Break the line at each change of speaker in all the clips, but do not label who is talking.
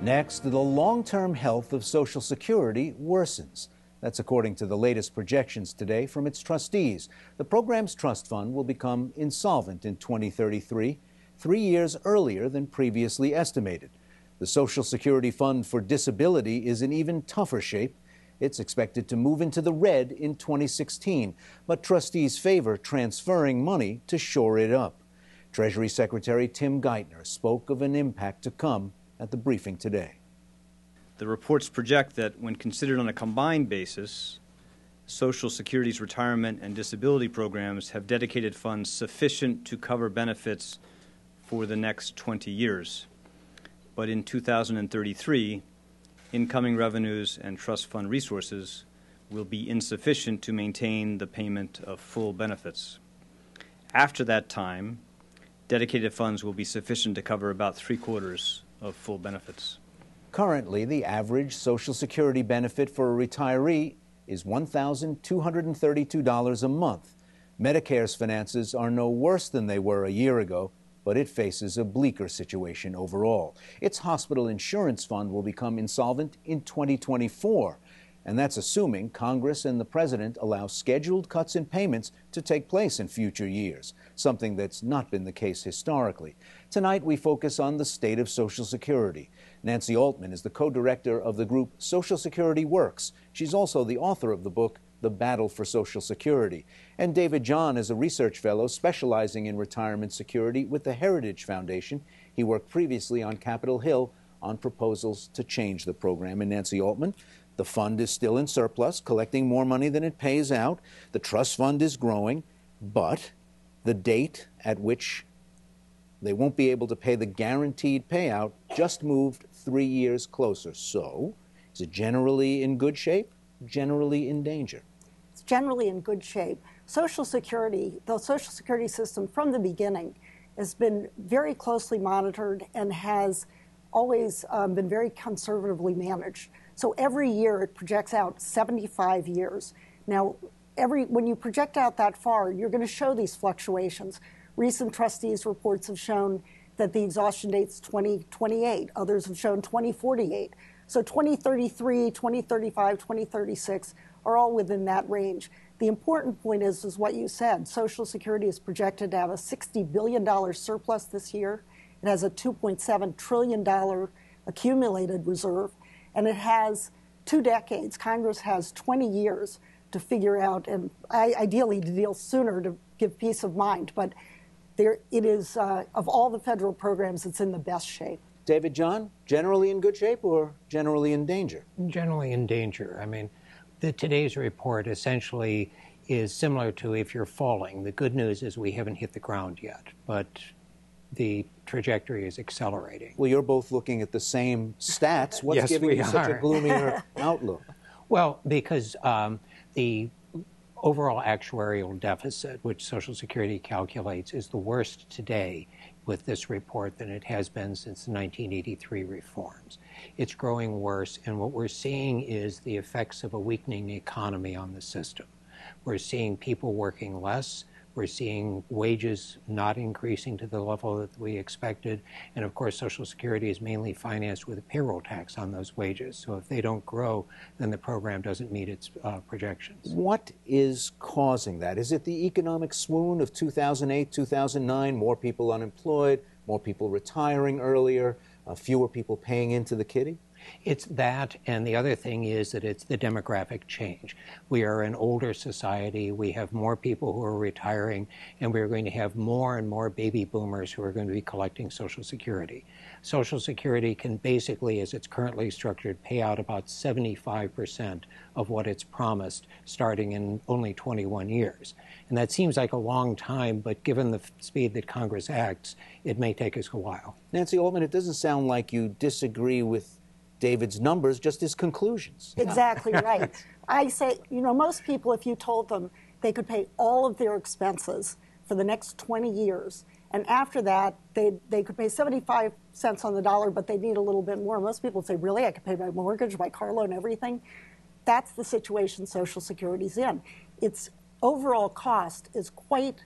Next, the long-term health of Social Security worsens. That's according to the latest projections today from its trustees. The program's trust fund will become insolvent in 2033, 3 years earlier than previously estimated. The Social Security Fund for Disability is in even tougher shape. It's expected to move into the red in 2016, but trustees favor transferring money to shore it up. Treasury Secretary Tim Geithner spoke of an impact to come at the briefing today.
The reports project that when considered on a combined basis, Social Security's retirement and disability programs have dedicated funds sufficient to cover benefits for the next 20 years. But in 2033, incoming revenues and trust fund resources will be insufficient to maintain the payment of full benefits. After that time, dedicated funds will be sufficient to cover about 3/4 of full benefits.
Currently, the average Social Security benefit for a retiree is $1,232 a month. Medicare's finances are no worse than they were a year ago, but it faces a bleaker situation overall. Its hospital insurance fund will become insolvent in 2024, and that's assuming Congress and the President allow scheduled cuts in payments to take place in future years, something that's not been the case historically. Tonight, we focus on the state of Social Security. Nancy Altman is the co-director of the group Social Security Works. She's also the author of the book, The Battle for Social Security. And David John is a research fellow specializing in retirement security with the Heritage Foundation. He worked previously on Capitol Hill on proposals to change the program. And Nancy Altman, the fund is still in surplus, collecting more money than it pays out. The trust fund is growing, but the date at which they won't be able to pay the guaranteed payout just moved 3 years closer. So, is it generally in good shape? Generally in danger?
It's generally in good shape. Social Security, the Social Security system from the beginning has been very closely monitored and has always been very conservatively managed. So every year it projects out 75 years. Now, when you project out that far, you're going to show these fluctuations. Recent trustees' reports have shown that the exhaustion date's 2028. Others have shown 2048. So 2033, 2035, 2036 are all within that range. The important point is what you said. Social Security is projected to have a $60 billion surplus this year. It has a $2.7 trillion accumulated reserve, and it has 2 decades. Congress has 20 years to figure out, and ideally to deal sooner to give peace of mind. But it is, of all the federal programs, it's in the best shape.
David John, generally in good shape or generally in danger?
Generally in danger. I mean, today's report essentially is similar to if you're falling. The good news is we haven't hit the ground yet, but the trajectory is accelerating.
Well, you're both looking at the same stats. What's
Yes,
giving
we
you such a
are.
gloomier outlook?
Well, because the overall actuarial deficit, which Social Security calculates, is the worst today with this report than it has been since the 1983 reforms. It's growing worse, and what we're seeing is the effects of a weakening economy on the system. We're seeing people working less. We're seeing wages not increasing to the level that we expected. And of course, Social Security is mainly financed with a payroll tax on those wages. So if they don't grow, then the program doesn't meet its projections.
What is causing that? Is it the economic swoon of 2008, 2009, more people unemployed, more people retiring earlier, fewer people paying into the kitty?
It's that, and the other thing is that it's the demographic change. We are an older society. We have more people who are retiring, and we're going to have more and more baby boomers who are going to be collecting Social Security. Social Security can basically, as it's currently structured, pay out about 75% of what it's promised starting in only 21 years. And that seems like a long time, but given the speed that Congress acts, it may take us a while.
Nancy Altman, it doesn't sound like you disagree with David's numbers, just his conclusions.
Exactly right. I say, most people, if you told them they could pay all of their expenses for the next 20 years, and after that, they could pay 75 cents on the dollar, but they need a little bit more. Most people say, really? I could pay my mortgage, my car loan, everything? That's the situation Social Security's in. Its overall cost is quite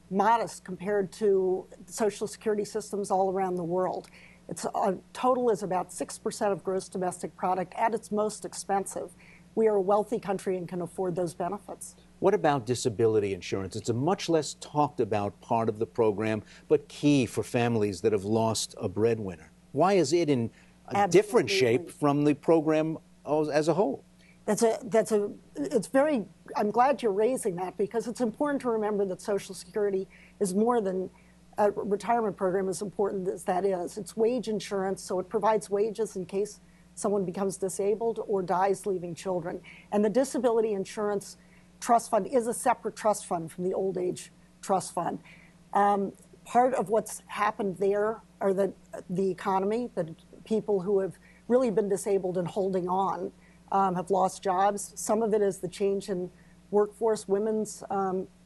modest compared to Social Security systems all around the world. Its total is about 6% of gross domestic product. At its most expensive, we are a wealthy country and can afford those benefits.
What about disability insurance? It's a much less talked about part of the program, but key for families that have lost a breadwinner. Why is it in a different shape from the program as a whole?
I'm glad you're raising that, because it's important to remember that Social Security is more than a retirement program, as important as that is. It's wage insurance, so it provides wages in case someone becomes disabled or dies leaving children. And the Disability Insurance Trust Fund is a separate trust fund from the Old Age Trust Fund. Part of what's happened there are the economy, the people who have really been disabled and holding on have lost jobs. Some of it is the change in workforce. Women's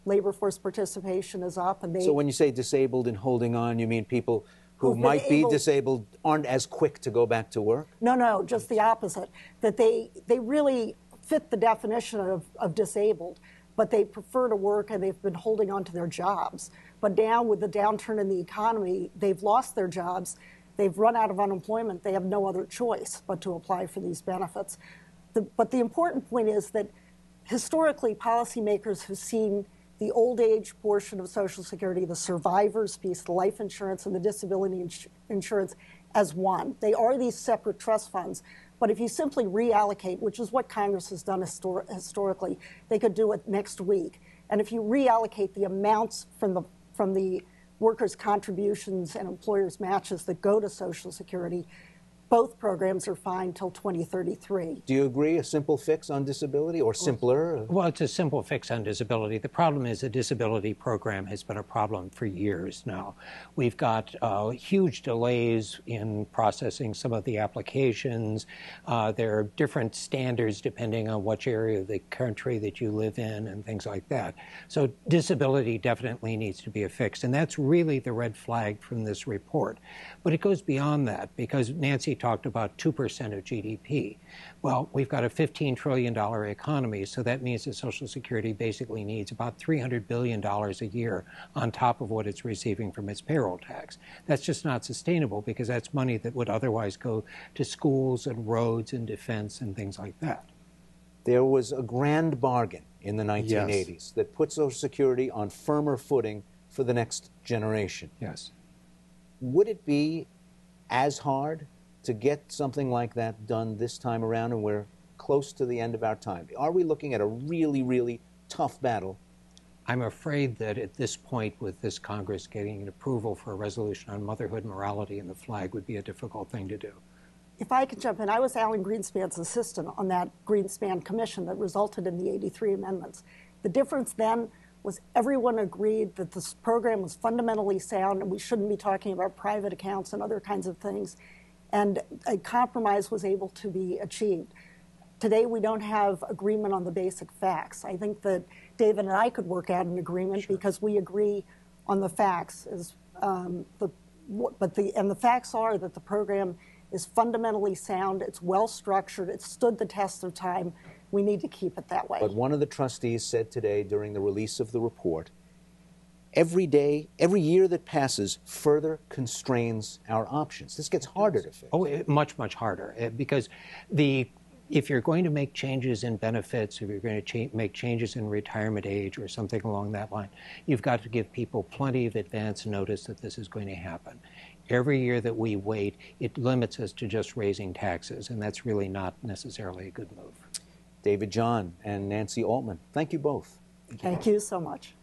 labor force participation is up.
So when you say disabled and holding on, you mean people who might be disabled aren't as quick to go back to work?
No, just the opposite. That they really fit the definition of disabled, but they prefer to work and they've been holding on to their jobs. But now with the downturn in the economy, they've lost their jobs. They've run out of unemployment. They have no other choice but to apply for these benefits. But the important point is that historically, policymakers have seen the old age portion of Social Security, the survivors piece, the life insurance and the disability insurance as one. They are these separate trust funds. But if you simply reallocate, which is what Congress has done historically, they could do it next week. And if you reallocate the amounts from the workers' contributions and employers' matches that go to Social Security, both programs are fine till 2033.
Do you agree a simple fix on disability, or simpler?
Well, it's a simple fix on disability. The problem is the disability program has been a problem for years now. We've got huge delays in processing some of the applications. There are different standards depending on which area of the country that you live in and things like that. So disability definitely needs to be fixed, and that's really the red flag from this report. But it goes beyond that, because Nancy talked about 2% of GDP. Well, we've got a $15 trillion economy, so that means that Social Security basically needs about $300 billion a year on top of what it's receiving from its payroll tax. That's just not sustainable, because that's money that would otherwise go to schools and roads and defense and things like that.
There was a grand bargain in the 1980s that put Social Security on firmer footing for the next generation.
Yes.
Would it be as hard to get something like that done this time around, and we're close to the end of our time? Are we looking at a really, really tough battle?
I'm afraid that at this point, with this Congress getting an approval for a resolution on motherhood, morality, and the flag would be a difficult thing to do.
If I could jump in, I was Alan Greenspan's assistant on that Greenspan commission that resulted in the 83 amendments. The difference then was everyone agreed that this program was fundamentally sound and we shouldn't be talking about private accounts and other kinds of things. And a compromise was able to be achieved. Today, we don't have agreement on the basic facts. I think that David and I could work out an agreement because we agree on the facts. The facts are that the program is fundamentally sound, it's well structured, it's stood the test of time. We need to keep it that way.
But one of the trustees said today during the release of the report, every day, every year that passes further constrains our options. This gets harder to fix.
Oh, much, much harder. Because if you're going to make changes in benefits, if you're going to make changes in retirement age or something along that line, you've got to give people plenty of advance notice that this is going to happen. Every year that we wait, it limits us to just raising taxes, and that's really not necessarily a good move.
David John and Nancy Altman, thank you both.
Thank you so much.